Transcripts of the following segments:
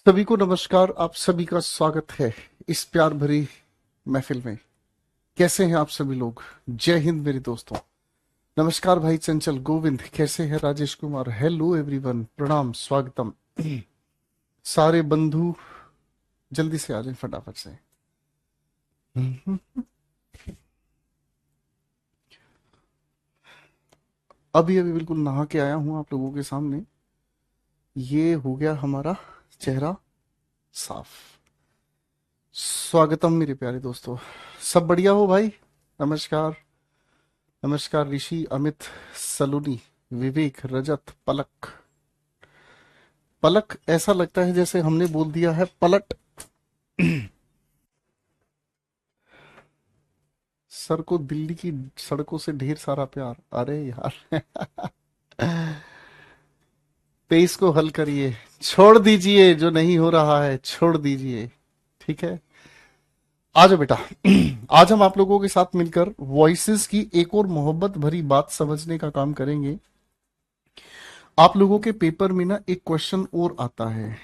सभी को नमस्कार। आप सभी का स्वागत है इस प्यार भरी महफिल में। कैसे हैं आप सभी लोग? जय हिंद मेरे दोस्तों। नमस्कार भाई चंचल, गोविंद कैसे हैं? राजेश कुमार, हेलो एवरीवन, प्रणाम, स्वागतम। सारे बंधु जल्दी से आ जाएं फटाफट से। अभी अभी बिल्कुल नहा के आया हूं आप लोगों के सामने। ये हो गया हमारा चेहरा साफ। स्वागतम मेरे प्यारे दोस्तों। सब बढ़िया हो भाई? नमस्कार। नमस्कार ऋषि, अमित, सलोनी, विवेक, रजत, पलक। पलक ऐसा लगता है जैसे हमने बोल दिया है पलट। सर को दिल्ली की सड़कों से ढेर सारा प्यार। अरे यार, 23 को हल करिए। छोड़ दीजिए जो नहीं हो रहा है, छोड़ दीजिए। ठीक है, आ जाओ बेटा। आज हम आप लोगों के साथ मिलकर वॉइसेस की एक और मोहब्बत भरी बात समझने का काम करेंगे। आप लोगों के पेपर में ना एक क्वेश्चन और आता है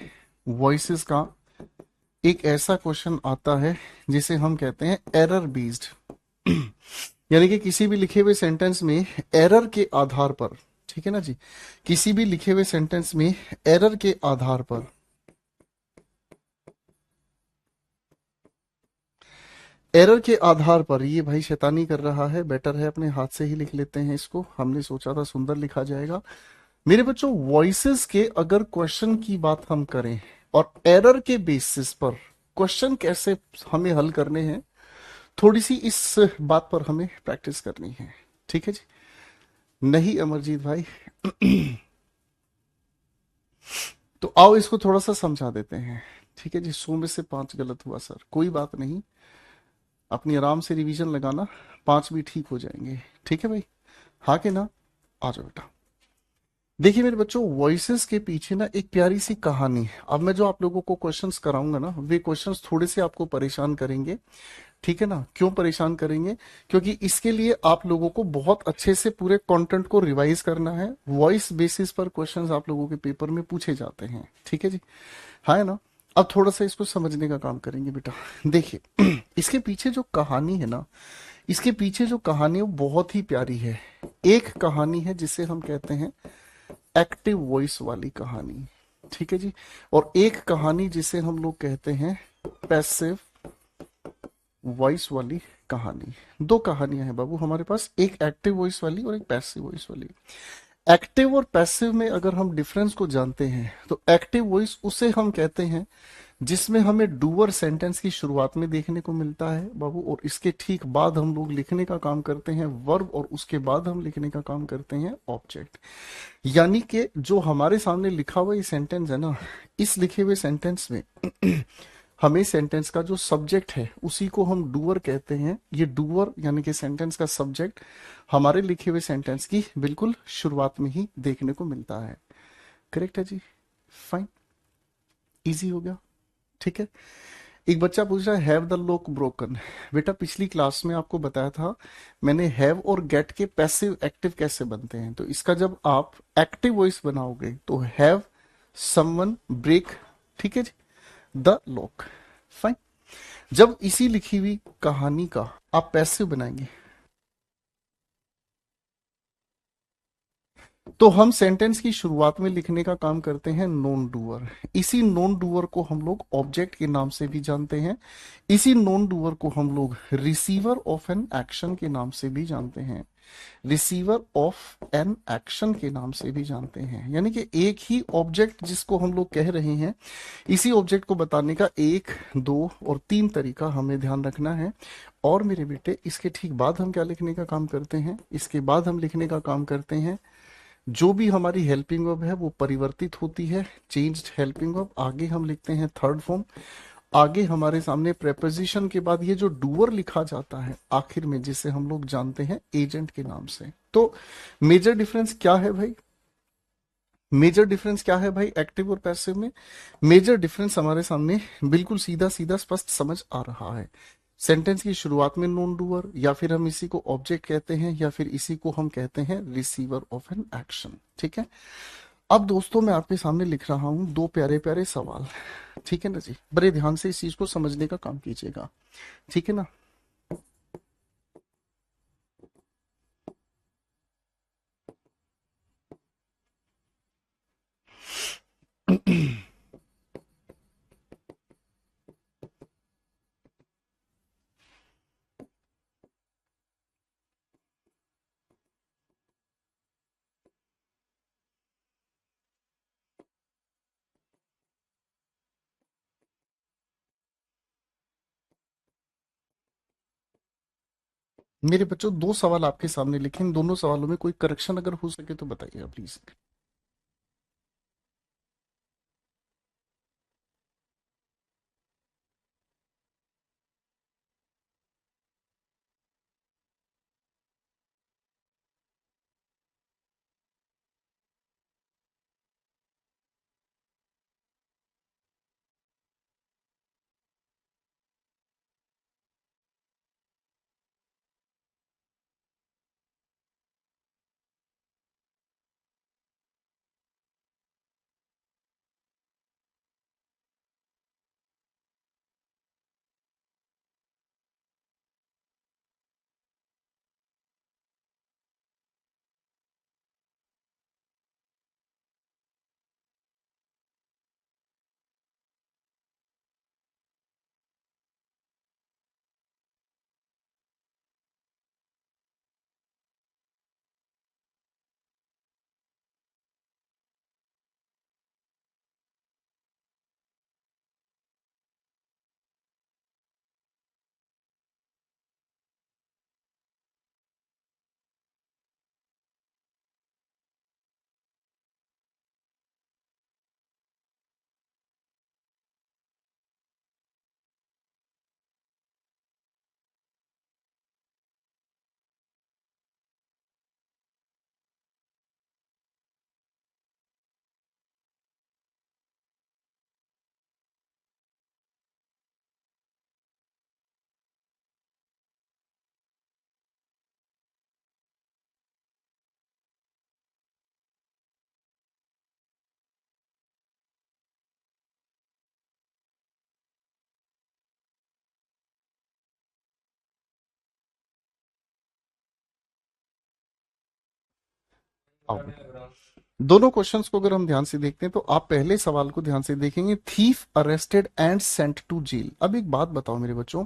वॉइसेस का। एक ऐसा क्वेश्चन आता है जिसे हम कहते हैं एरर बेस्ड। यानी कि किसी भी लिखे हुए सेंटेंस में एरर के आधार पर, ठीक है ना जी, किसी भी लिखे हुए सेंटेंस में एरर के आधार पर, एरर के आधार पर, ये भाई शैतानी कर रहा है, बेटर है अपने हाथ से ही लिख लेते हैं इसको। हमने सोचा था सुंदर लिखा जाएगा। मेरे बच्चों, वॉइसेस के अगर क्वेश्चन की बात हम करें और एरर के बेसिस पर क्वेश्चन कैसे हमें हल करने हैं, थोड़ी सी इस बात पर हमें प्रैक्टिस करनी है। ठीक है जी? नहीं अमरजीत भाई? तो आओ इसको थोड़ा सा समझा देते हैं। ठीक है जी? 100 में से 5 गलत हुआ सर, कोई बात नहीं, अपनी आराम से रिवीजन लगाना, 5 भी ठीक हो जाएंगे। ठीक है भाई? हाँ के ना? आ जाओ बेटा। देखिए मेरे बच्चों, वॉइसेस के पीछे ना एक प्यारी सी कहानी है। अब मैं जो आप लोगों को क्वेश्चंस कराऊंगा ना, वे क्वेश्चंस थोड़े से आपको परेशान करेंगे। ठीक है ना? क्यों परेशान करेंगे? क्योंकि इसके लिए आप लोगों को बहुत अच्छे से पूरे कंटेंट को रिवाइज करना है। वॉइस बेसिस पर क्वेश्चंस आप लोगों के पेपर में पूछे जाते हैं। ठीक है जी? हाँ है ना? अब थोड़ा सा इसको समझने का काम करेंगे बेटा। देखिए, इसके पीछे जो कहानी है ना, इसके पीछे जो कहानी है वो बहुत ही प्यारी है। एक कहानी है जिसे हम कहते हैं एक्टिव वॉइस वाली कहानी। ठीक है जी? और एक कहानी जिसे हम लोग कहते हैं पैसिव वॉइस वाली कहानी। दो कहानियां हैं बाबू हमारे पास, एक एक्टिव वॉइस वाली और एक पैसिव वॉइस वाली। एक्टिव और पैसिव में अगर हम डिफरेंस को जानते हैं तो एक्टिव वॉइस उसे हम कहते हैं जिसमें हमें डूअर सेंटेंस की शुरुआत में देखने को मिलता है बाबू, और इसके ठीक बाद हम लोग लिखने का काम करते हैं वर्ब, और उसके बाद हम लिखने का काम करते हैं ऑब्जेक्ट। यानी कि जो हमारे सामने लिखा हुआ ये सेंटेंस है ना, इस लिखे हुए सेंटेंस में हमें सेंटेंस का जो सब्जेक्ट है उसी को हम डूअर कहते हैं। ये डूअर यानी कि सेंटेंस का सब्जेक्ट हमारे लिखे हुए सेंटेंस की बिल्कुल शुरुआत में ही देखने को मिलता है। करेक्ट है जी? फाइन, इजी हो गया। ठीक है। एक बच्चा पूछ रहा है हैव द लॉक ब्रोकन। बेटा पिछली क्लास में आपको बताया था मैंने, हैव और गेट के पैसिव एक्टिव कैसे बनते हैं। तो इसका जब आप एक्टिव वॉइस बनाओगे तो हैव समवन ब्रेक, ठीक है जी, द लॉक। फाइन। जब इसी लिखी हुई कहानी का आप पैसिव बनाएंगे तो हम सेंटेंस की शुरुआत में लिखने का काम करते हैं नॉन डूअर। इसी नॉन डूअर को हम लोग ऑब्जेक्ट के नाम से भी जानते हैं। इसी नॉन डूअर को हम लोग रिसीवर ऑफ एन एक्शन के नाम से भी जानते हैं। रिसीवर ऑफ एन एक्शन के नाम से भी जानते हैं। यानी कि एक ही ऑब्जेक्ट जिसको हम लोग कह रहे हैं, इसी ऑब्जेक्ट को बताने का 1, 2 और 3 तरीका हमें ध्यान रखना है। और मेरे बेटे इसके ठीक बाद हम क्या लिखने का काम करते हैं? इसके बाद हम लिखने का काम करते हैं जो भी हमारी हेल्पिंग वर्ब है वो परिवर्तित होती है, चेंज्ड हेल्पिंग वर्ब। आगे हम लिखते हैं थर्ड फॉर्म। आगे हमारे सामने प्रेपोजिशन के बाद ये जो डूअर लिखा जाता है आखिर में, जिसे हम लोग जानते हैं एजेंट के नाम से। तो मेजर डिफरेंस क्या है भाई? मेजर डिफरेंस क्या है भाई एक्टिव और पैसिव में? मेजर डिफरेंस हमारे सामने बिल्कुल सीधा सीधा स्पष्ट समझ आ रहा है। सेंटेंस की शुरुआत में नॉन डूअर, या फिर हम इसी को ऑब्जेक्ट कहते हैं, या फिर इसी को हम कहते हैं रिसीवर ऑफ एन एक्शन। ठीक है। अब दोस्तों मैं आपके सामने लिख रहा हूं दो प्यारे प्यारे सवाल। ठीक है ना जी, बड़े ध्यान से इस चीज को समझने का काम कीजिएगा, ठीक है ना। मेरे बच्चों दो सवाल आपके सामने लिखे, इन दोनों सवालों में कोई करेक्शन अगर हो सके तो बताइएगा प्लीज। आओ बेटा। दोनों क्वेश्चंस को अगर हम ध्यान से देखते हैं तो आप पहले सवाल को ध्यान से देखेंगे, thief arrested and sent to jail. अब एक बात बताओ मेरे बच्चों,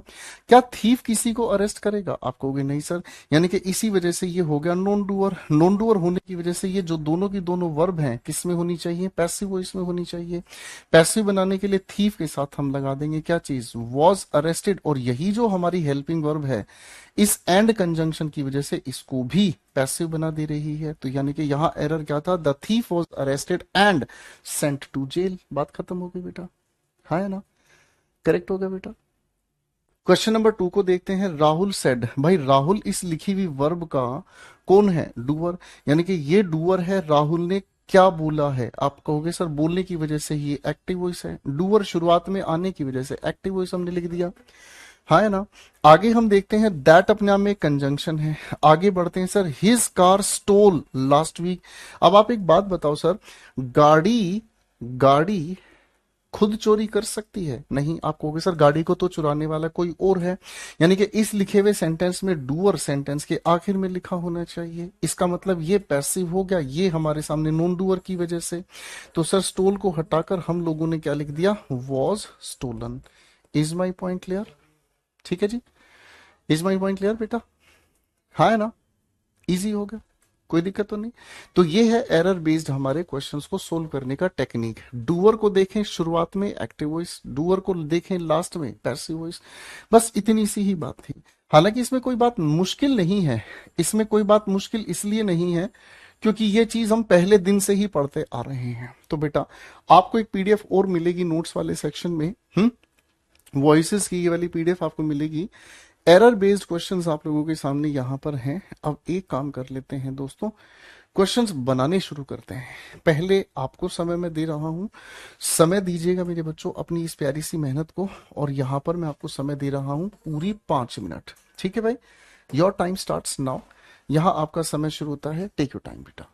क्या थीफ किसी को अरेस्ट करेगा? आप कहोगे नहीं सर, यानी कि इसी वजह से ये हो गया नॉन डूअर। नॉन डूअर होने की वजह से ये जो दोनों की दोनों वर्ब हैं किस में होनी चाहिए? पैसिव वॉइस में होनी चाहिए। पैसिव बनाने के लिए थीफ के साथ हम लगा देंगे क्या चीज? Was arrested. और यही जो हमारी हेल्पिंग वर्ब है इस एंड कंजंक्शन की वजह से इसको भी पैसिव बना दे रही है। तो यानी कि यहां एरर क्या था? The thief was arrested and sent to jail. बात खत्म हो गई बेटा, हाँ है ना, करेक्ट हो गया बेटा। क्वेश्चन नंबर 2 को देखते हैं। राहुल सेड, भाई राहुल इस लिखी हुई वर्ब का कौन है? डूअर, यानी कि ये डूअर है। राहुल ने क्या बोला है? आप कहोगे सर बोलने की वजह से ही एक्टिव वॉइस है। डूअर शुरुआत में आने की वजह से एक्टिव वॉइस हमने लिख दिया, हाँ है ना। आगे हम देखते हैं, दैट अपने आप में कंजंक्शन है। आगे बढ़ते हैं sir, his car stole last week. अब आप एक बात बताओ सर, गाड़ी गाड़ी खुद चोरी कर सकती है? नहीं। आप कहोगे सर गाड़ी को तो चुराने वाला कोई और है, यानी कि इस लिखे हुए सेंटेंस में डूअर सेंटेंस के आखिर में लिखा होना चाहिए। इसका मतलब ये पैसिव हो गया, ये हमारे सामने नॉन डूअर की वजह से। तो सर स्टोल को हटाकर हम लोगों ने क्या लिख दिया? Was stolen. Is my point clear? ठीक है जी, इज माई पॉइंट क्लियर बेटा, हाँ है ना, इजी हो गया, कोई दिक्कत तो नहीं। तो ये है एरर बेस्ड हमारे क्वेश्चंस को सोल्व करने का टेक्निक। डूअर को देखें शुरुआत में एक्टिव वॉइस, डूअर को देखें लास्ट में पैसिव वॉइस, बस इतनी सी ही बात थी। हालांकि इसमें कोई बात मुश्किल नहीं है, इसमें कोई बात मुश्किल इसलिए नहीं है क्योंकि ये चीज हम पहले दिन से ही पढ़ते आ रहे हैं। तो बेटा आपको एक पीडीएफ और मिलेगी नोट्स वाले सेक्शन में, वॉइसेस की ये वाली पीडीएफ आपको मिलेगी। एरर बेस्ड क्वेश्चंस आप लोगों के सामने यहां पर हैं। अब एक काम कर लेते हैं दोस्तों, क्वेश्चंस बनाने शुरू करते हैं। पहले आपको समय मैं दे रहा हूं, समय दीजिएगा मेरे बच्चों अपनी इस प्यारी सी मेहनत को। और यहां पर मैं आपको समय दे रहा हूं पूरी 5 मिनट, ठीक है भाई। Your time starts now. यहां आपका समय शुरू होता है, टेक योर टाइम बेटा।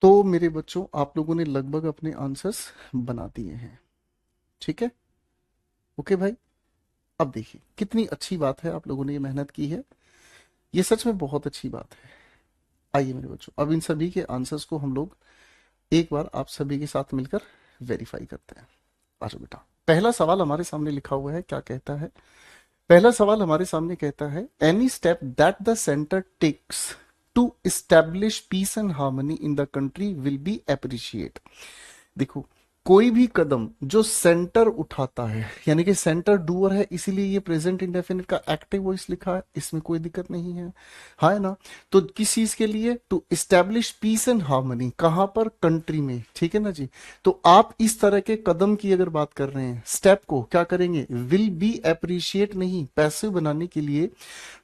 तो मेरे बच्चों आप लोगों ने लगभग अपने आंसर्स बना दिए हैं, ठीक है? ओके भाई। अब देखिए कितनी अच्छी बात है, आप लोगों ने ये मेहनत की है, ये सच में बहुत अच्छी बात है। आइए मेरे बच्चों, अब इन सभी के आंसर्स को हम लोग एक बार आप सभी के साथ मिलकर वेरीफाई करते हैं। आ जाओ बेटा, पहला सवाल हमारे सामने लिखा हुआ है, क्या कहता है? पहला सवाल हमारे सामने कहता है, any step that the centre takes to establish peace and harmony in the country will be appreciate. देखो, कोई भी कदम जो सेंटर उठाता है, यानी कि सेंटर डूअर है, इसीलिए ये प्रेजेंट इंडेफिनिट का एक्टिव वॉइस लिखा है, इसमें कोई दिक्कत नहीं है, हाँ है ना? तो किस चीज के लिए? To establish peace and harmony, कहां पर? कंट्री में, ठीक है ना जी? तो आप इस तरह के कदम की अगर बात कर रहे हैं, स्टेप को क्या करेंगे? विल बी अप्रिशिएट नहीं, पैसिव बनाने के लिए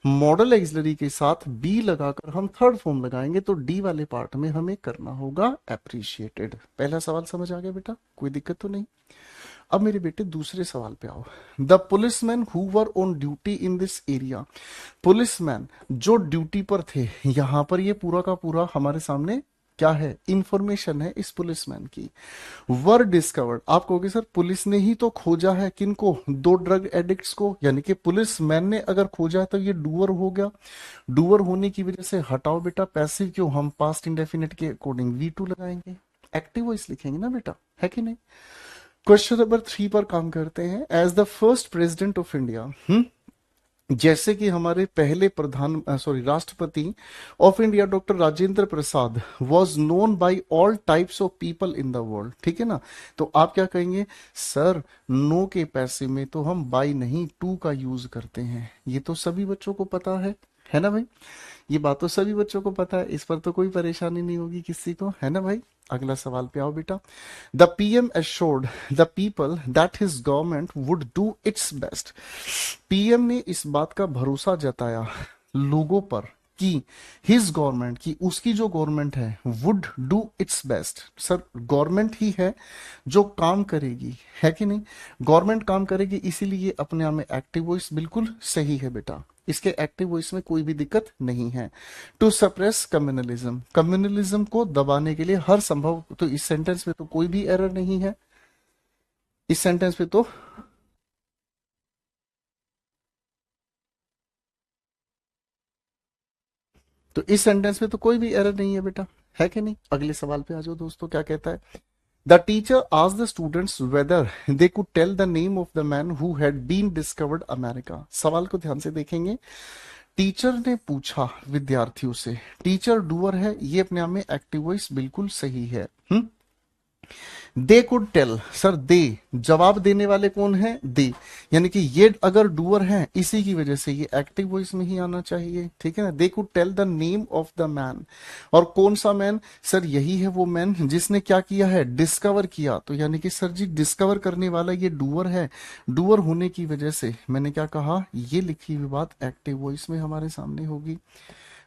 मॉडल एक्सिलरी के साथ बी लगाकर हम थर्ड फॉर्म लगाएंगे, तो डी वाले पार्ट में हमें करना होगा अप्रिशिएटेड। पहला सवाल समझ आ गया बेटा, कोई दिक्कत तो नहीं? अब मेरे बेटे दूसरे सवाल पे आओ। The policeman who were on duty in this area, policeman जो ड्यूटी पर थे, यहां पर ये पूरा का पूरा हमारे सामने क्या है? इंफॉर्मेशन है इस पुलिसमैन की। वर डिस्कवर्ड, आप कहोगे सर पुलिस ने ही तो खोजा है, किनको? दो ड्रग एडिक्ट्स को, यानी कि पुलिस मैन ने अगर खोजा है तो ये डूअर हो गया। डूअर होने की वजह से हटाओ बेटा पैसिव, क्यों? हम पास्ट इंडेफिनिट के अकॉर्डिंग V2 लगाएंगे, एक्टिव वॉइस लिखेंगे ना बेटा, है कि नहीं? क्वेश्चन नंबर 3 पर काम करते हैं। As the first president of India, जैसे कि हमारे पहले प्रधान सॉरी राष्ट्रपति of India doctor Rajendra Prasad was known by all types of people in the world, ठीक है ना? तो आप क्या कहेंगे? सर नो के पैसे में तो हम बाय नहीं टू का यूज करते हैं, ये तो सभी बच्चों को पता है ना भाई? ये बात तो सभी बच्चों को पता है, इस पर तो कोई परेशानी नहीं होगी किसी को, है ना भाई? अगला सवाल पे आओ बेटा। The PM assured the people that his government would do its best, PM ने इस बात का भरोसा जताया लोगों पर कि हिज गवर्नमेंट की, उसकी जो गवर्नमेंट है, would do its best. Sir government ही है जो काम करेगी, है कि नहीं? गवर्नमेंट काम करेगी, इसीलिए अपने आप में एक्टिव वॉइस बिल्कुल सही है बेटा, इसके एक्टिव वॉइस में कोई भी दिक्कत नहीं है। टू सप्रेस कम्युनलिज्म, कम्युनलिज्म को दबाने के लिए हर संभव, तो इस सेंटेंस में तो कोई भी एरर नहीं है, इस सेंटेंस में तो इस सेंटेंस में तो कोई भी एरर नहीं है बेटा, है कि नहीं? अगले सवाल पे आ जाओ दोस्तों, क्या कहता है? द टीचर आज the students whether they could tell the name of the man who had been discovered America. सवाल को ध्यान से देखेंगे। टीचर ने पूछा विद्यार्थियों से, टीचर डूअर है, ये अपने आप में एक्टिव वॉइस बिल्कुल सही है। दे कुड टेल, सर दे, जवाब देने वाले कौन है? दे, यानी कि ये अगर डूअर है, इसी की वजह से ये एक्टिव वॉइस में ही आना चाहिए, ठीक है ना? They could tell the name of the man, और कौन सा मैन? सर यही है वो मैन जिसने क्या किया है? डिस्कवर किया, तो यानी कि सर जी डिस्कवर करने वाला ये डूअर है, डूअर होने की वजह से मैंने क्या कहा? ये लिखी हुई बात एक्टिव वॉइस में हमारे सामने होगी।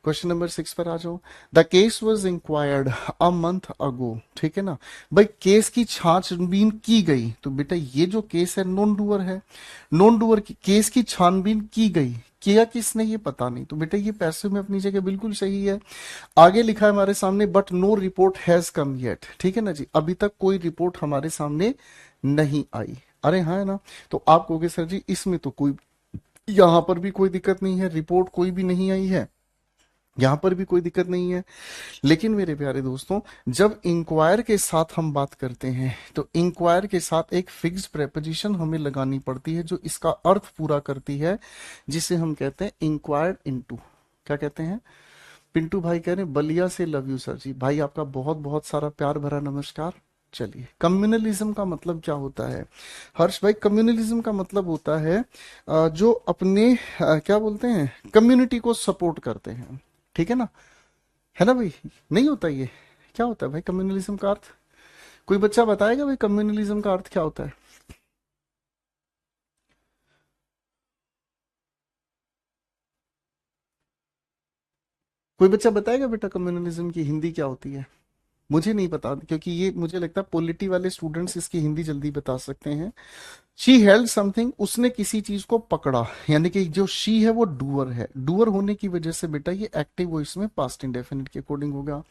क्वेश्चन नंबर 6 पर आ जाओ। The case was inquired a month ago, ठीक है ना? भाई केस की छानबीन की गई, तो बेटा ये जो केस है नॉन डूअर है, नॉन डूअर की केस की छानबीन की गई, किया किसने ये पता नहीं, तो बेटा ये पैसिव में अपनी जगह बिल्कुल सही है। आगे लिखा है हमारे सामने, but no report has come yet, ठीक है ना जी? अभी तक कोई रिपोर्ट हमारे सामने नहीं आई। अरे हाँ है ना? तो आप कहोगे सर जी इसमें तो कोई, यहां पर भी कोई दिक्कत नहीं है, रिपोर्ट कोई भी नहीं आई है, यहां पर भी कोई दिक्कत नहीं है। लेकिन मेरे प्यारे दोस्तों, जब इंक्वायर के साथ हम बात करते हैं, तो इंक्वायर के साथ एक फिक्स्ड प्रेपोजिशन हमें लगानी पड़ती है जो इसका अर्थ पूरा करती है, जिसे हम कहते हैं इंक्वायर्ड इनटू। क्या कहते हैं? पिंटू भाई कह रहे हैं बलिया से लव यू सर जी, भाई आपका बहुत बहुत सारा प्यार भरा नमस्कार। चलिए, कम्युनलिज्म का मतलब क्या होता है हर्ष भाई? कम्युनलिज्म का मतलब होता है जो अपने क्या बोलते हैं, कम्युनिटी को सपोर्ट करते हैं, ठीक है ना भाई? नहीं होता ये? क्या होता है भाई कम्युनलिज्म का अर्थ? कोई बच्चा बताएगा भाई कम्युनलिज्म का अर्थ क्या होता है? कोई बच्चा बताएगा बेटा कम्युनलिज्म की हिंदी क्या होती है? मुझे नहीं पता, क्योंकि ये मुझे लगता है पॉलिटी वाले स्टूडेंट्स इसकी हिंदी जल्दी बता सकते हैं। शी हेल्ड समथिंग, उसने किसी चीज को पकड़ा, यानी कि जो शी है वो डूअर है, डूअर होने की वजह से बेटा ये एक्टिव वॉइस में पास्ट इंडेफिनिट के अकॉर्डिंग होगा।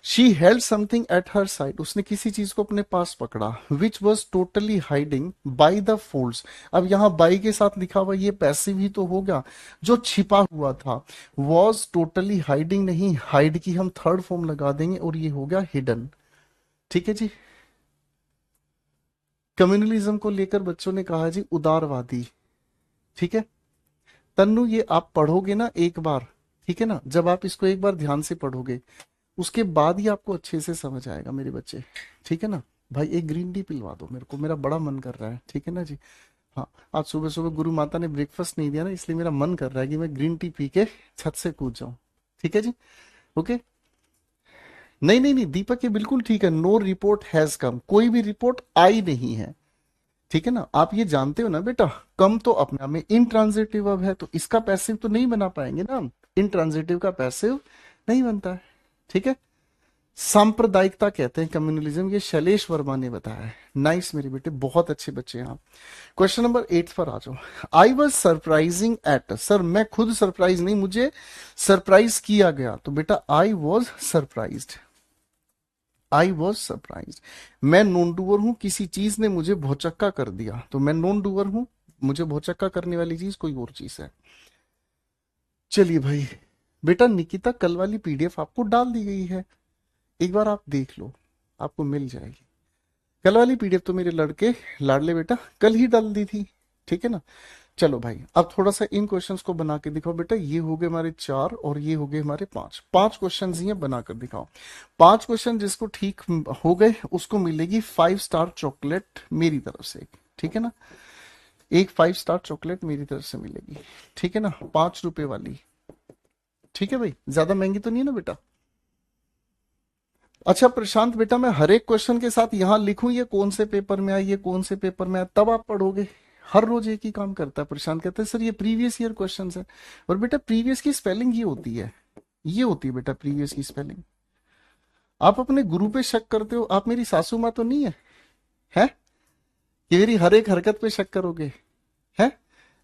She held something at her side, उसने किसी चीज को अपने पास पकड़ा, which was totally hiding by the folds. अब यहाँ बाई के साथ लिखा हुआ ये पैसिव ही तो होगा, जो छिपा हुआ था। वॉज टोटली हाइडिंग नहीं, हाइड की हम थर्ड फॉर्म लगा देंगे और ये हो गया हिडन। ठीक है जी। कम्युनलिज्म को लेकर बच्चों ने कहा जी उदारवादी। ठीक है। तन्नु ये आप पढ़ोगे ना एक बार, ठीक है ना, जब आप इसको एक बार ध्यान से पढ़ोगे उसके बाद ही आपको अच्छे से समझ आएगा मेरे बच्चे। ठीक है ना। भाई एक ग्रीन टी पिलवा दो मेरे को, मेरा बड़ा मन कर रहा है। ठीक है ना जी। हाँ, आज सुबह सुबह गुरु माता ने ब्रेकफास्ट नहीं दिया ना, इसलिए मेरा मन कर रहा है कि मैं ग्रीन टी पी के छत से कूद जाऊं। ठीक है जी। ओके। नहीं नहीं नहीं दीपक, ये बिल्कुल ठीक है, नो रिपोर्ट हैज कम, कोई भी रिपोर्ट आई नहीं है। ठीक है ना, आप ये जानते हो ना बेटा, कम तो अपने आप में इंट्रांजिटिव अब है, तो इसका पैसिव तो नहीं बना पाएंगे ना हम, इंट्रांजिटिव का पैसिव नहीं बनता है। ठीक है। सांप्रदायिकता कहते हैं कम्युनलिज्म, ये शैलेश वर्मा ने बताया है। नाइस मेरे बेटे, बहुत अच्छे बच्चे हैं आप। क्वेश्चन नंबर 8 पर आ जाओ। I was surprising at, sir मैं खुद सरप्राइज नहीं, मुझे सरप्राइज किया गया, तो बेटा I was surprised, I was surprise. मैं नॉन डूअर हूं, किसी चीज ने मुझे भौचक्का कर दिया, तो मैं नॉन डूअर हूं, मुझे भौचक्का करने वाली चीज कोई और चीज है। चलिए भाई, बेटा निकिता कल वाली पीडीएफ आपको डाल दी गई है, एक बार आप देख लो, आपको मिल जाएगी। कल वाली पीडीएफ तो मेरे लड़के लाडले बेटा कल ही डाल दी थी। ठीक है ना। चलो भाई, अब थोड़ा सा इन क्वेश्चंस को बना के दिखाओ बेटा, ये हो गए हमारे 4 और ये हो गए हमारे 5, 5 क्वेश्चन ही है, बनाकर दिखाओ। 5 क्वेश्चन जिसको ठीक हो गए उसको मिलेगी 5 स्टार चॉकलेट मेरी तरफ से। ठीक है ना, एक 5 स्टार चॉकलेट मेरी तरफ से मिलेगी। ठीक है ना, 5 रुपए वाली। ठीक है भाई, ज्यादा महंगी तो नहीं है ना बेटा। अच्छा प्रशांत बेटा, मैं हर एक क्वेश्चन के साथ यहां लिखूं ये कौन से पेपर में आया, ये कौन से पेपर में आया, तब आप पढ़ोगे। हर रोज एक ही काम करता है प्रशांत, कहता है सर ये प्रीवियस ईयर क्वेश्चन है। और बेटा प्रीवियस की स्पेलिंग ये होती है, ये होती है बेटा प्रीवियस की स्पेलिंग। आप अपने गुरु पे शक करते हो, आप मेरी सासू माँ तो नहीं है, है कि मेरी हर एक हरकत पे शक करोगे, है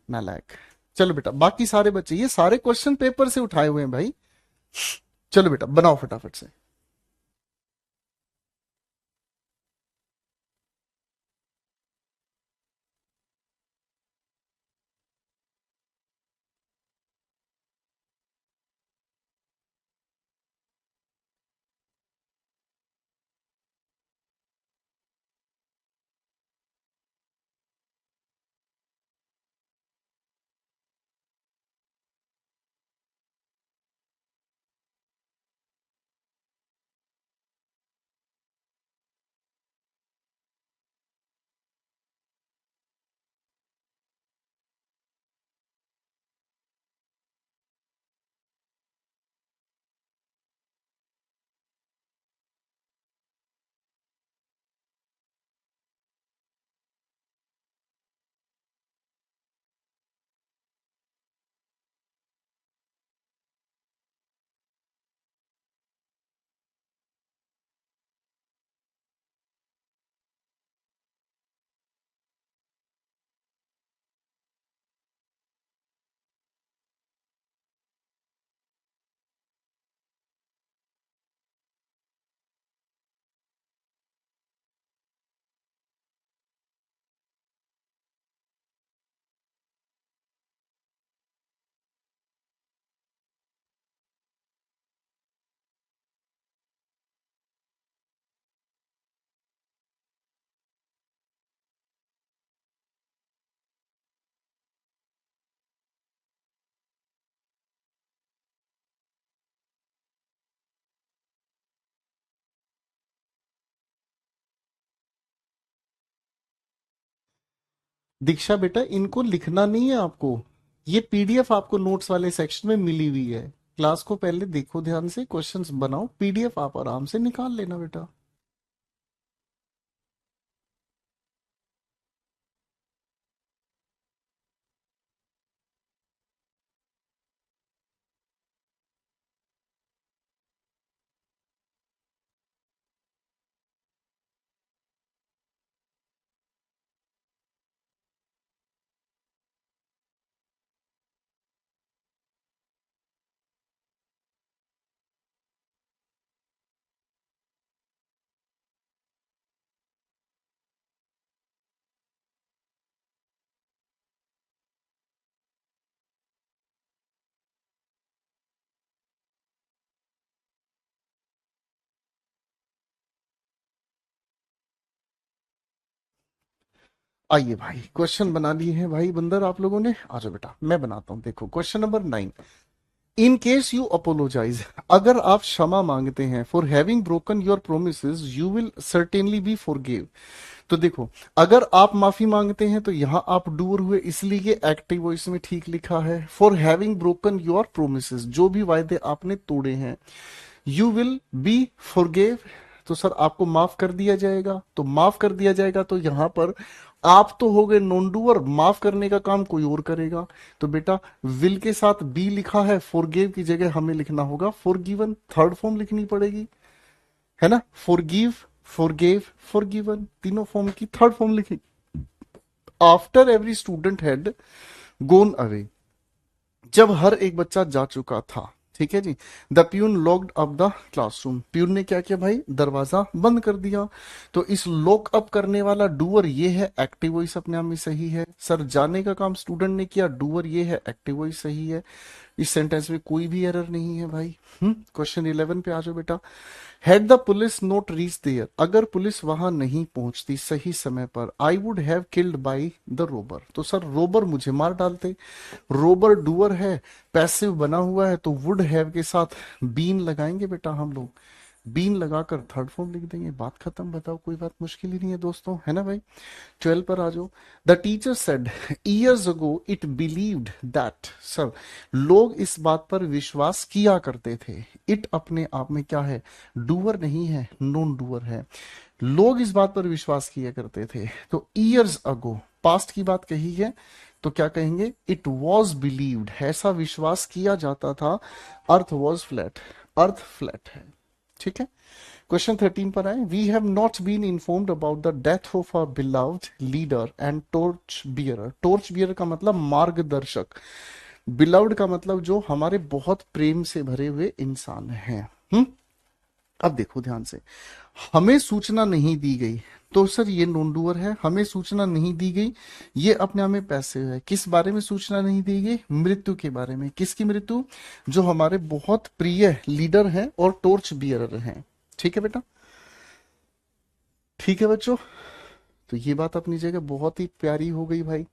नालायक। चलो बेटा, बाकी सारे बच्चे ये सारे क्वेश्चन पेपर से उठाए हुए हैं भाई। चलो बेटा बनाओ फटाफट से। दीक्षा बेटा इनको लिखना नहीं है आपको, ये पीडीएफ आपको नोट्स वाले सेक्शन में मिली हुई है। क्लास को पहले देखो ध्यान से, क्वेश्चंस बनाओ, पीडीएफ आप आराम से निकाल लेना बेटा। आइए भाई, क्वेश्चन बना लिए हैं भाई बंदर आप लोगों ने, आ जाओ बेटा मैं बनाता हूं। देखो question number 9, in case you apologize, अगर आप क्षमा मांगते हैं, for having broken your promises you will certainly be forgive. तो देखो, अगर आप माफी मांगते हैं तो यहां आप डूर हुए, इसलिए ये एक्टिव वॉइस में ठीक लिखा है। For having broken your promises, जो भी वायदे आपने तोड़े हैं, यू विल बी फॉरगिव, तो सर आपको माफ कर दिया जाएगा। तो माफ कर दिया जाएगा, तो यहां पर आप तो हो गए नॉन डूअर, माफ करने का काम कोई और करेगा। तो बेटा विल के साथ बी लिखा है, फॉरगिव की जगह हमें लिखना होगा फॉरगिवन, थर्ड फॉर्म लिखनी पड़ेगी, है ना। फॉरगिव, फॉरगिव, फॉरगिवन, तीनों फॉर्म की थर्ड फॉर्म लिखी। After every student had gone away, जब हर एक बच्चा जा चुका था, ठीक है जी, the peon locked up the classroom, peon ने क्या किया भाई, दरवाजा बंद कर दिया। तो इस लॉक अप करने वाला डूअर ये है, एक्टिव वॉइस अपने आप में सही है। सर जाने का काम स्टूडेंट ने किया, डूअर ये है, एक्टिव वॉइस सही है। इस सेंटेंस में कोई भी एरर नहीं है भाई। क्वेश्चन 11 पे आ जाओ बेटा। Had the police not reach there, अगर पुलिस वहां नहीं पहुंचती सही समय पर, I would have killed by the robber, तो सर रोबर मुझे मार डालते। रोबर डूअर है, पैसिव बना हुआ है, तो वुड हैव के साथ बीन लगाएंगे बेटा हम लोग, बीन लगाकर थर्ड फॉर्म लिख देंगे, बात खत्म। बताओ, कोई बात मुश्किल ही नहीं है दोस्तों, है ना भाई। 12 पर आ जाओ। The teacher said years ago it believed that, sir लोग इस बात पर विश्वास किया करते थे। इट अपने आप में क्या है, डूअर नहीं है, नॉन डूअर है। लोग इस बात पर विश्वास किया करते थे, तो ईयर्स अगो पास्ट की बात कही है, तो क्या कहेंगे, इट वॉज बिलीव्ड, ऐसा विश्वास किया जाता था। Earth was flat, earth flat है, ठीक है। क्वेश्चन 13 पर आए। We have not been informed about the death of a beloved leader and torch bearer, torch bearer का मतलब मार्गदर्शक, बिलव्ड का मतलब जो हमारे बहुत प्रेम से भरे हुए इंसान हैं। अब देखो ध्यान से, हमें सूचना नहीं दी गई, तो सर ये नॉन डूअर है, हमें सूचना नहीं दी गई, ये अपने आप में पैसिव है। किस बारे में सूचना नहीं दी गई, मृत्यु के बारे में। किसकी मृत्यु, जो हमारे बहुत प्रिय लीडर हैं और टॉर्च बियरर हैं, ठीक है बेटा, ठीक है बच्चों। तो ये बात अपनी जगह बहुत ही प्यारी हो गई भाई।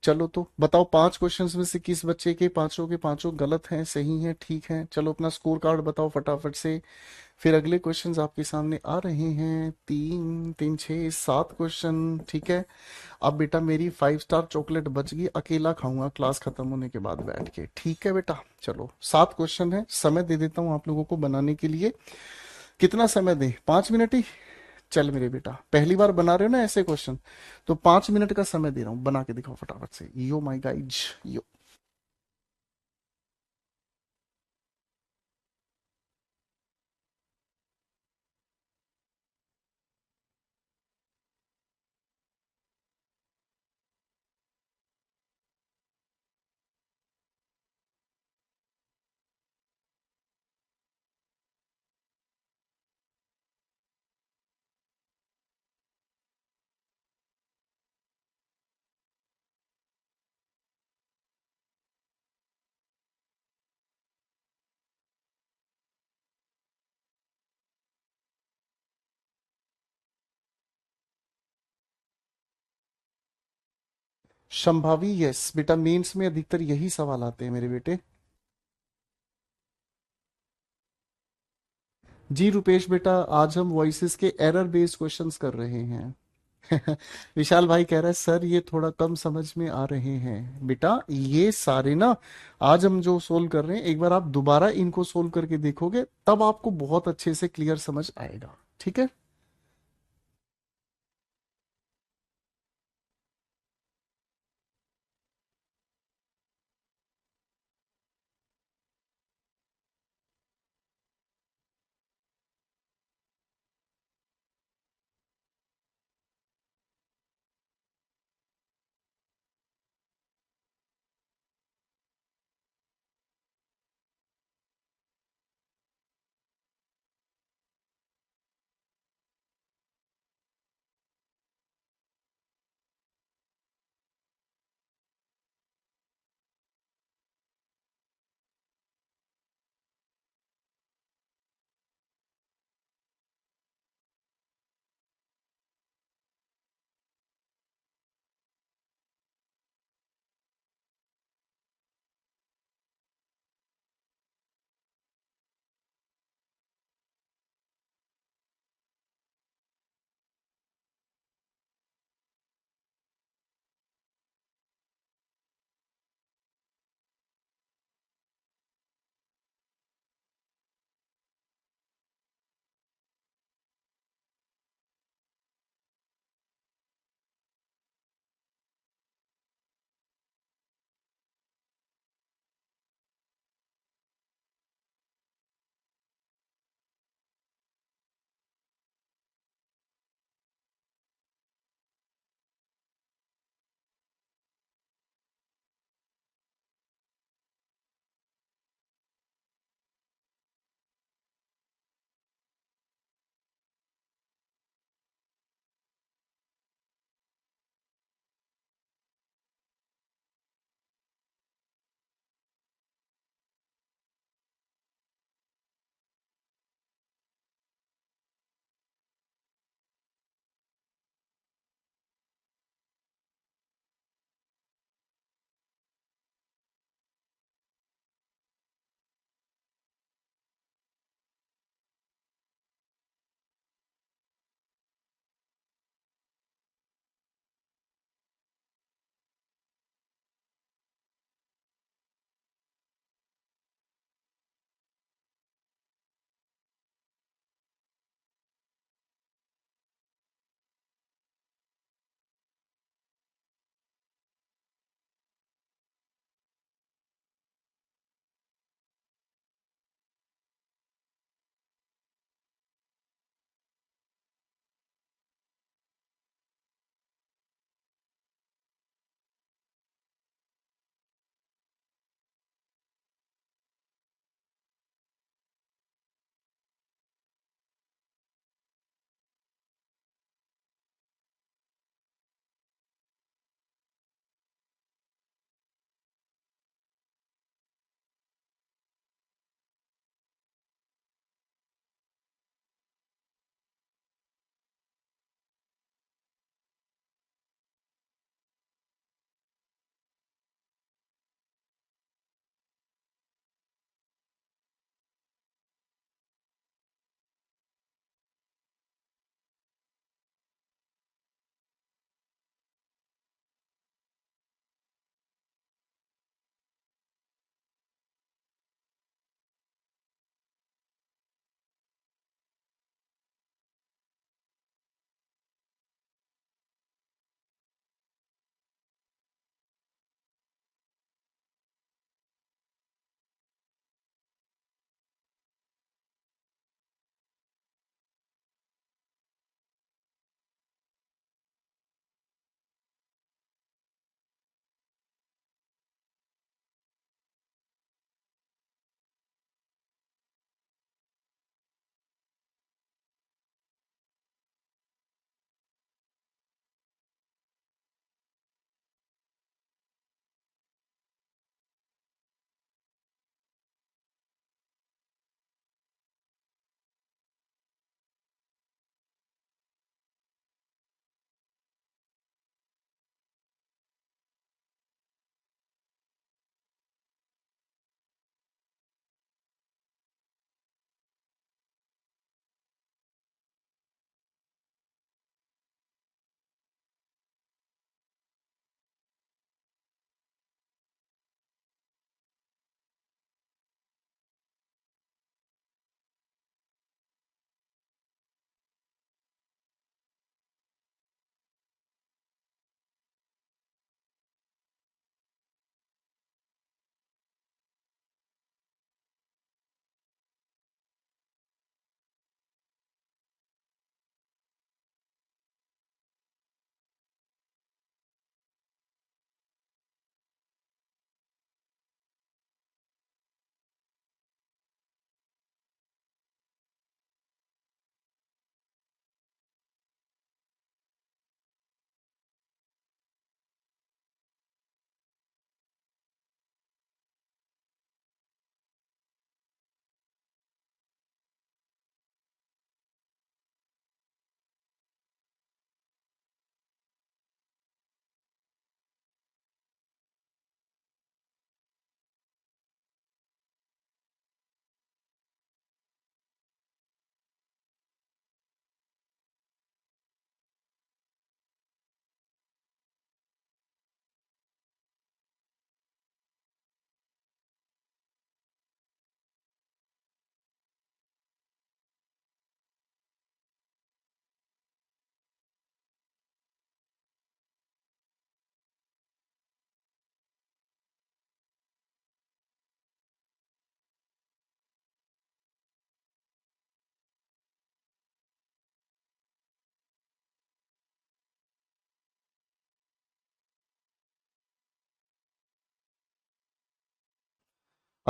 चलो तो बताओ, 5 क्वेश्चंस में से किस बच्चे के पांचों गलत हैं, सही हैं, ठीक हैं। चलो अपना स्कोर कार्ड बताओ फटाफट से। फिर अगले क्वेश्चंस आपके सामने आ रहे हैं, 3 3 6 7 क्वेश्चन, ठीक है। अब बेटा मेरी 5 स्टार चॉकलेट बच गई, अकेला खाऊंगा क्लास खत्म होने के बाद बैठ के, ठीक है बेटा। चलो 7 क्वेश्चन है, समय दे देता हूँ आप लोगों को बनाने के लिए। कितना समय दें, 5 मिनट ही। चल मेरे बेटा, पहली बार बना रहे हो ना ऐसे क्वेश्चन, तो 5 मिनट का समय दे रहा हूं, बना के दिखाओ फटाफट से। Yo my guys, yo. Sambhavi, yes बेटा, मेंस में अधिकतर यही सवाल आते हैं मेरे बेटे। जी रुपेश बेटा, आज हम वॉइसेस के एरर बेस्ड क्वेश्चंस कर रहे हैं। विशाल भाई कह रहा है सर ये थोड़ा कम समझ में आ रहे हैं बेटा, ये सारे ना आज हम जो सोल्व कर रहे हैं, एक बार आप दोबारा इनको सोल्व करके देखोगे तब आपको बहुत अच्छे से क्लियर समझ आएगा, ठीक है।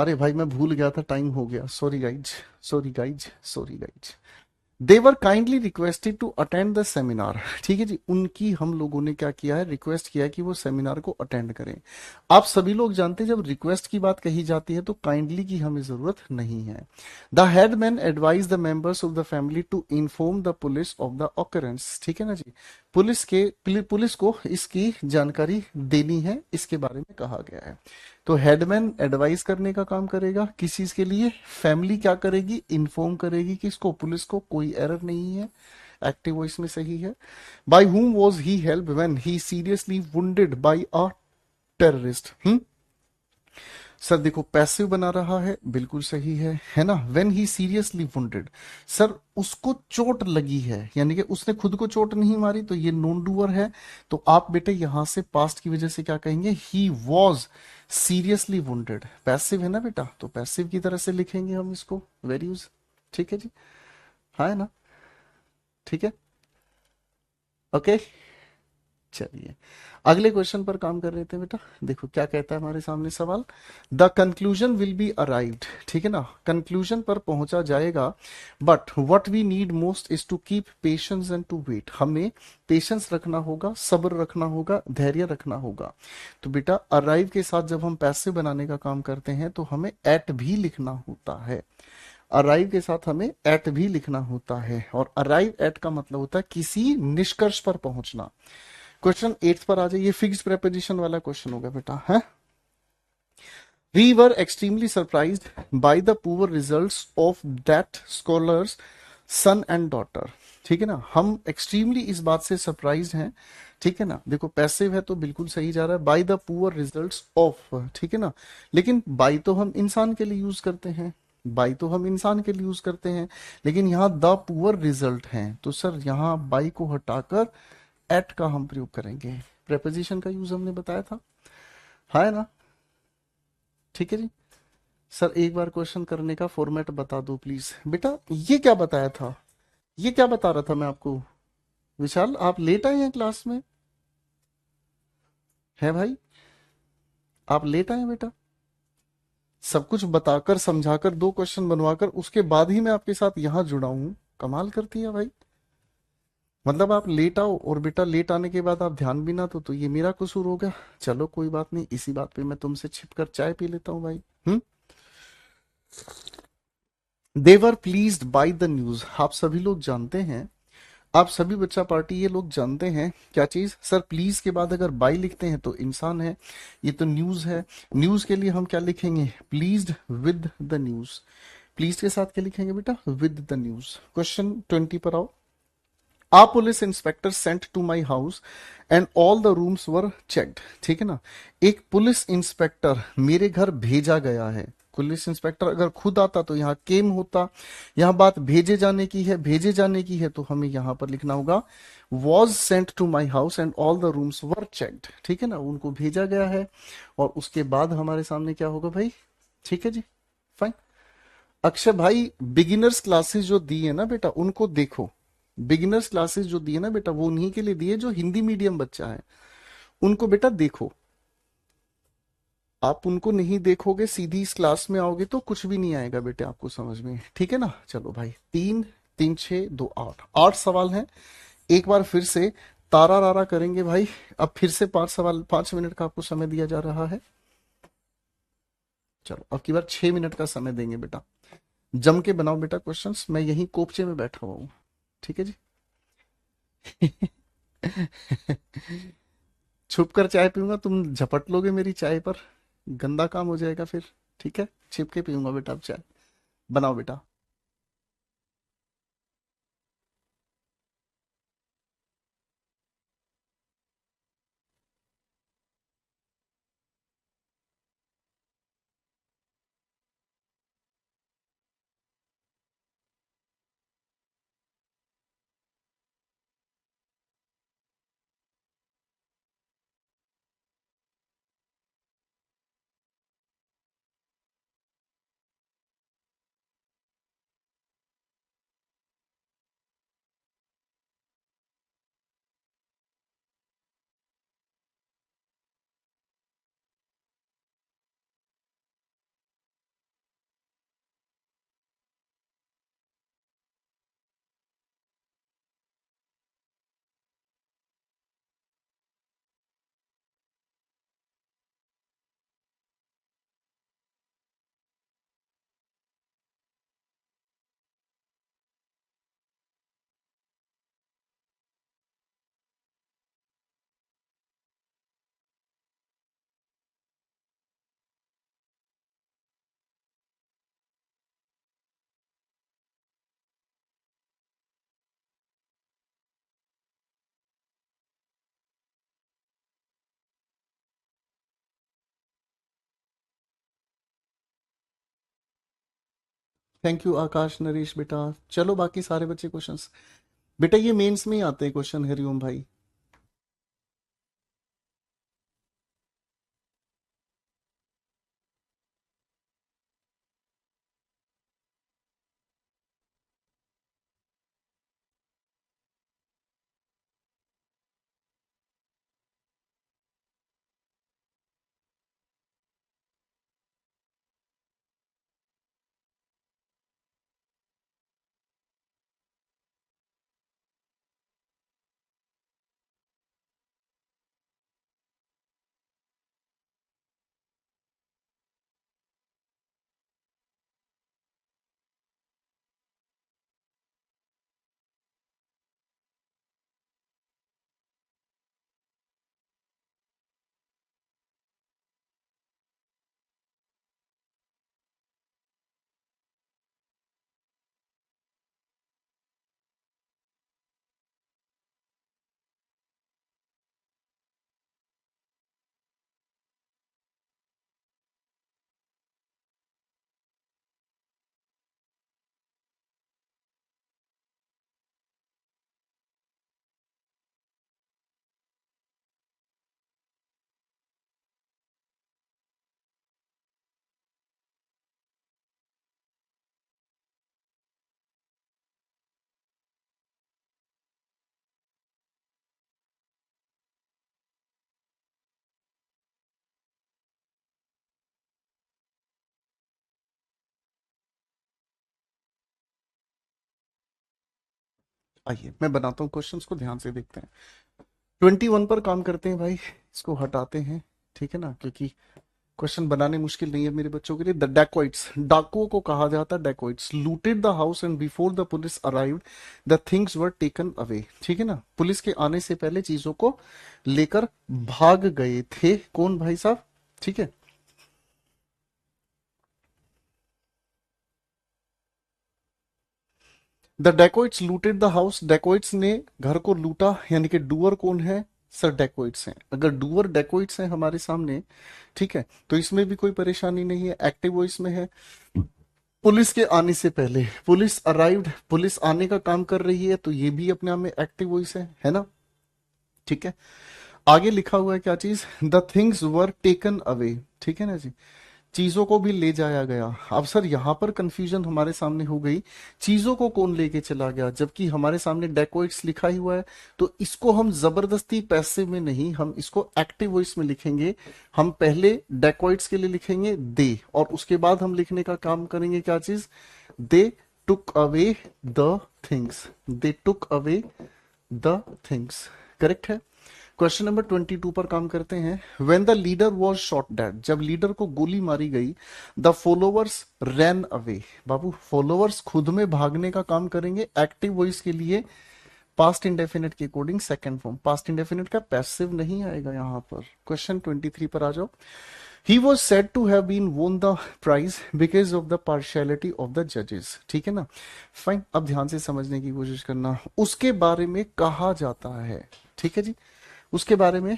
अरे भाई मैं भूल गया था, टाइम हो गया, sorry guys, sorry guys, sorry guys. They were kindly requested to attend the seminar. ठीक है जी, उनकी हम लोगों ने क्या किया है, रिक्वेस्ट किया है कि वो सेमिनार को अटेंड करें। आप सभी लोग जानते हैं जब रिक्वेस्ट की बात कही जाती है तो काइंडली की हमें जरूरत नहीं है। The headman advise the members of the family to inform the police of the occurrence. ठीक है ना जी, पुलिस को इसकी जानकारी देनी है, इसके बारे में कहा गया है। तो हेडमैन एडवाइस करने का काम करेगा किस चीज के लिए, फैमिली क्या करेगी, इन्फॉर्म करेगी किसको, पुलिस को। कोई एरर नहीं है, एक्टिव वॉइस में सही है। By whom was he helped when he seriously wounded by a terrorist? Sir देखो पैसिव बना रहा है, बिल्कुल सही है ना। When he seriously wounded, sir उसको चोट लगी है, यानी कि उसने खुद को चोट नहीं मारी, तो ये नॉन डूअर है। तो आप बेटे यहां से पास्ट की वजह से क्या कहेंगे, he was seriously wounded. Passive है ना बेटा, तो पैसिव की तरह से लिखेंगे हम इसको, वेरी यूज। ठीक है जी, हाँ है ना, ठीक है, ओके। चलिए अगले क्वेश्चन पर काम कर रहे थे बेटा। देखो क्या कहता है हमारे सामने सवाल, the conclusion will be arrived. ठीक है ना, कंक्लूजन पर पहुंचा जाएगा, but what we need most is to keep patience and to wait. हमें पेशेंस रखना होगा, सब्र रखना होगा, धैर्य रखना होगा। तो बेटा अराइव के साथ जब हम पैसे बनाने का काम करते हैं तो हमें एट भी लिखना होता है। अराइव के साथ हमें एट भी लिखना होता है, और अराइव एट का मतलब होता है किसी निष्कर्ष पर पहुंचना। क्वेश्चन 8 पर आ जाइए, फिक्स्ड प्रेपोजिशन वाला क्वेश्चन होगा बेटा, है। We were extremely surprised by the poor results of that scholars son and daughter. ठीक है ना, हम एक्सट्रीमली इस बात से सरप्राइज हैं। ठीक है ना, देखो पैसिव है तो बिल्कुल सही जा रहा है, bye the poor results of. ठीक है ना, लेकिन बाय तो हम इंसान के लिए यूज करते हैं, बाई तो हम इंसान के लिए यूज करते हैं, लेकिन यहाँ द पुअर रिजल्ट है, तो सर यहाँ बाई को हटाकर एट का हम प्रयोग करेंगे। प्रेपोजिशन का यूज हमने बताया था, है ना, ठीक है जी। सर एक बार क्वेश्चन करने का फॉर्मेट बता दो प्लीज बेटा, ये क्या बताया था, ये क्या बता रहा था मैं आपको। विशाल आप लेट आए हैं क्लास में, है भाई, आप लेट आए हैं बेटा। सब कुछ बताकर समझाकर दो क्वेश्चन बनवाकर उसके बाद ही मैं आपके साथ यहाँ जुड़ा हूँ, कमाल करती है भाई। मतलब आप लेट आओ और बेटा लेट आने के बाद आप ध्यान भी ना तो ये मेरा कसूर हो गया। चलो कोई बात नहीं, इसी बात पे मैं तुमसे छिपकर चाय पी लेता हूँ भाई। देवर प्लीज्ड बाय द न्यूज, आप सभी लोग जानते हैं, आप सभी बच्चा पार्टी ये लोग जानते हैं क्या चीज, सर प्लीज के बाद अगर बाय लिखते हैं तो इंसान है, ये तो न्यूज है। न्यूज के लिए हम क्या लिखेंगे, pleased with the news. Please के साथ क्या लिखेंगे बेटा, विद द न्यूज। क्वेश्चन 20 पर आओ। A police inspector sent to my house and all the rooms were checked. ठीक है ना, एक पुलिस इंस्पेक्टर मेरे घर भेजा गया है। पुलिस इंस्पेक्टर अगर खुद आता तो यहाँ केम होता, यहाँ बात भेजे जाने की है, भेजे जाने की है, तो हमें यहाँ पर लिखना होगा was sent to my house and all the rooms were checked. ठीक है ना, उनको भेजा गया है, और उसके बाद हमारे सामने क्या होगा भाई, ठीक है जी, फाइन। अक्षय भाई बिगिनर्स क्लासेस जो दी है ना बेटा उनको देखो, बिगिनर्स क्लासेस जो दी है ना बेटा वो उन्हीं के लिए दी है जो हिंदी मीडियम बच्चा है, उनको बेटा देखो। आप उनको नहीं देखोगे सीधी इस क्लास में आओगे तो कुछ भी नहीं आएगा बेटे आपको समझ में, ठीक है ना। चलो भाई, 3 3 6 2 8, 8 सवाल हैं। एक बार फिर से तारा रारा करेंगे भाई। अब फिर से 5 सवाल, 5 मिनट का आपको समय दिया जा रहा है। चलो अब की बार 6 मिनट का समय देंगे बेटा, जम के बनाओ बेटा क्वेश्चंस, मैं यहीं कोपचे में बैठा हुआ हूँ, ठीक है जी। छुप कर चाय पीऊंगा, तुम झपट लोगे मेरी चाय पर, गंदा काम हो जाएगा फिर। ठीक है, छिप के पीऊंगा बेटा अब चाय, बनाओ बेटा। थैंक यू आकाश नरेश बेटा। चलो बाकी सारे बच्चे क्वेश्चंस, बेटा ये मेंस में ही आते हैं क्वेश्चन, हरिओम भाई। आइए मैं बनाता हूँ क्वेश्चंस को, ध्यान से देखते हैं। 21 पर काम करते हैं भाई, इसको हटाते हैं, ठीक है ना, क्योंकि क्वेश्चन बनाने मुश्किल नहीं है मेरे बच्चों के लिए। द डैकोइट्स, डाकुओं को कहा जाता है dacoits, looted the house and before the police arrived the things were taken away. ठीक है ना, पुलिस के आने से पहले चीजों को लेकर भाग गए थे कौन भाई साहब? ठीक है। The dacoits looted the house, dacoits ने घर को लूटा, यानी कि डूअर कौन है सर? डेकोइट्स हैं। अगर डूअर डेकोइट्स हैं हमारे सामने, ठीक है, तो इसमें भी कोई परेशानी नहीं है, एक्टिव वॉइस में है। पुलिस के आने से पहले, पुलिस अराइव्ड, पुलिस आने का काम कर रही है, तो ये भी अपने आप में एक्टिव वॉइस है ना? ठीक है। आगे लिखा हुआ है क्या चीज? The things were taken away. ठीक है ना जी, चीजों को भी ले जाया गया। अब सर यहां पर कंफ्यूजन हमारे सामने हो गई, चीजों को कौन लेके चला गया, जबकि हमारे सामने डेकोइट्स लिखा ही हुआ है। तो इसको हम जबरदस्ती पैसिव में नहीं, हम इसको एक्टिव वॉइस में लिखेंगे। हम पहले डेकोइट्स के लिए लिखेंगे दे, और उसके बाद हम लिखने का काम करेंगे क्या चीज? They took away the things, they took away the things. Correct है। क्वेश्चन नंबर 22 पर काम करते हैं। When the leader was shot dead, जब लीडर को गोली मारी गई, द फॉलोवर्स रैन अवे। बाबू फॉलोवर्स खुद में भागने का काम करेंगे, एक्टिव वॉइस के लिए पास्ट इंडेफिनिट के according second form, past indefinite का पैसिव नहीं आएगा यहां पर। क्वेश्चन 23 पर आ जाओ। He was said to have been won the prize because of the partiality of the जजेस। ठीक है ना, फाइन। अब ध्यान से समझने की कोशिश करना, उसके बारे में कहा जाता है। ठीक है जी, उसके बारे में।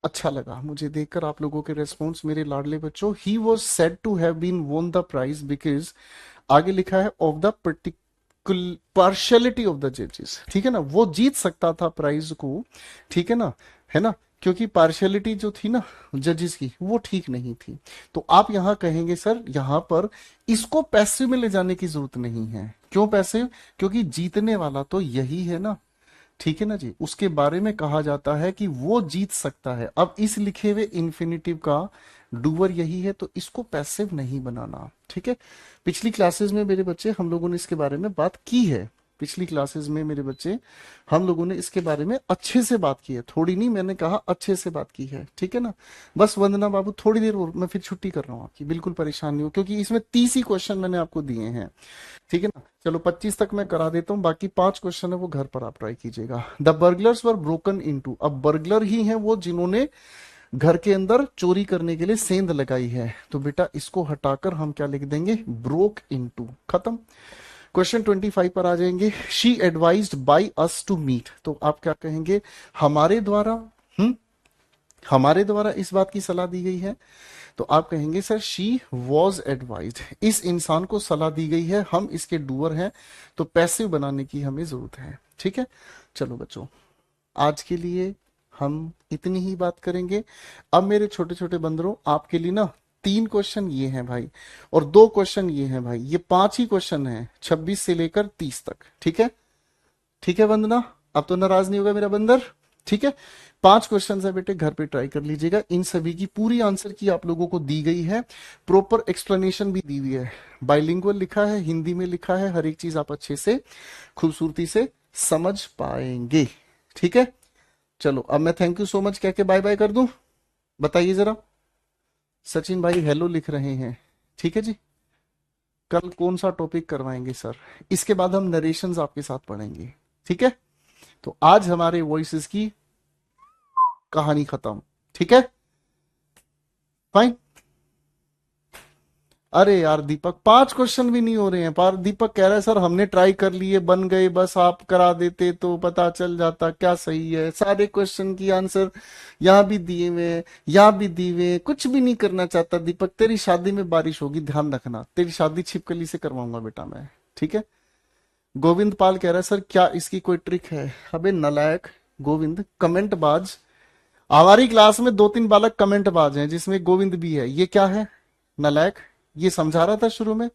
अच्छा लगा मुझे देखकर आप लोगों के रेस्पॉन्स मेरे लाडले बच्चों। He was said to have been won the prize because, आगे लिखा है of the particular partiality of the जजेस, ठीक है ना, वो जीत सकता था प्राइज को, ठीक है ना, क्योंकि पार्शियलिटी जो थी ना जजेस की वो ठीक नहीं थी। तो आप यहां कहेंगे सर यहां पर इसको पैसिव में ले जाने की जरूरत नहीं है। क्यों पैसिव? क्योंकि जीतने वाला तो यही है ना, ठीक है ना जी, उसके बारे में कहा जाता है कि वो जीत सकता है। अब इस लिखे हुए इन्फिनिटिव का डूअर यही है, तो इसको पैसिव नहीं बनाना, ठीक है। पिछली क्लासेस में मेरे बच्चे हम लोगों ने इसके बारे में बात की है, पिछली क्लासेस में मेरे बच्चे हम लोगों ने इसके बारे में अच्छे से बात की है, थोड़ी नहीं, मैंने कहा अच्छे से बात की है, ठीक है ना। बस वंदना बाबू थोड़ी देर और मैं फिर छुट्टी कर रहा हूँ आपकी, बिल्कुल परेशान नहीं हो, क्योंकि इसमें 30 ही क्वेश्चन मैंने आपको दिए हैं, ठीक है ना। चलो 25 तक मैं करा देता हूँ, बाकी 5 क्वेश्चन है वो घर पर आप ट्राई कीजिएगा। The burglars were broken into, अब बर्गलर ही हैं वो जिन्होंने घर के अंदर चोरी करने के लिए सेंध लगाई है, तो बेटा इसको हटाकर हम क्या लिख देंगे, ब्रोक इनटू, खत्म। क्वेश्चन 25 पर आ जाएंगे। She advised by us to meet, तो आप क्या कहेंगे, हमारे द्वारा, हम्म हमारे द्वारा इस बात की सलाह दी गई है, तो आप कहेंगे सर शी वॉज एडवाइज्ड, इस इंसान को सलाह दी गई है, हम इसके डूअर हैं, तो पैसिव बनाने की हमें जरूरत है, ठीक है। चलो बच्चों आज के लिए हम इतनी ही बात करेंगे। अब मेरे छोटे छोटे बंदरों आपके लिए ना 3 क्वेश्चन ये हैं भाई, और 2 क्वेश्चन ये हैं भाई, ये 5 ही क्वेश्चन हैं 26 से लेकर 30 तक, ठीक है। ठीक है वंदना, अब तो नाराज नहीं होगा मेरा बंदर, ठीक है। 5 क्वेश्चन है बेटे, घर पे ट्राई कर लीजिएगा, इन सभी की पूरी आंसर की आप लोगों को दी गई है, प्रॉपर एक्सप्लेनेशन भी दी हुई है, बाइलिंगुअल लिखा है, हिंदी में लिखा है, हर एक चीज आप अच्छे से खूबसूरती से समझ पाएंगे, ठीक है। चलो अब मैं थैंक यू सो मच कह के बाय बाय कर दूं, बताइए जरा। सचिन भाई हेलो लिख रहे हैं, ठीक है जी। कल कौन सा टॉपिक करवाएंगे सर? इसके बाद हम नरेशंस आपके साथ पढ़ेंगे, ठीक है। तो आज हमारे वॉइसेस की कहानी खत्म, ठीक है, फाइन। अरे यार दीपक 5 क्वेश्चन भी नहीं हो रहे हैं पार, दीपक कह रहा है सर हमने ट्राई कर लिए बन गए, बस आप करा देते तो पता चल जाता, क्या सही है, सारे क्वेश्चन की आंसर यहाँ भी दिए हुए हैं, यहाँ भी दिए हुए हैं, कुछ भी नहीं करना चाहता दीपक। तेरी शादी में बारिश होगी, ध्यान रखना, तेरी शादी छिपकली से करवाऊंगा बेटा मैं, ठीक है। गोविंद पाल कह रहा है सर क्या इसकी कोई ट्रिक है? अबे नलायक गोविंद, कमेंट बाज, हमारी क्लास में 2-3 बालक कमेंट बाज हैं जिसमें गोविंद भी है, ये क्या है नलायक, ये समझा रहा था शुरू में।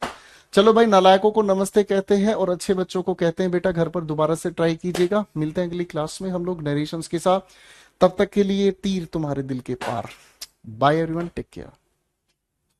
चलो भाई नालायकों को नमस्ते कहते हैं और अच्छे बच्चों को कहते हैं बेटा घर पर दोबारा से ट्राई कीजिएगा, मिलते हैं अगली क्लास में हम लोग नरेशंस के साथ, तब तक के लिए तीर तुम्हारे दिल के पार। Bye everyone, take care.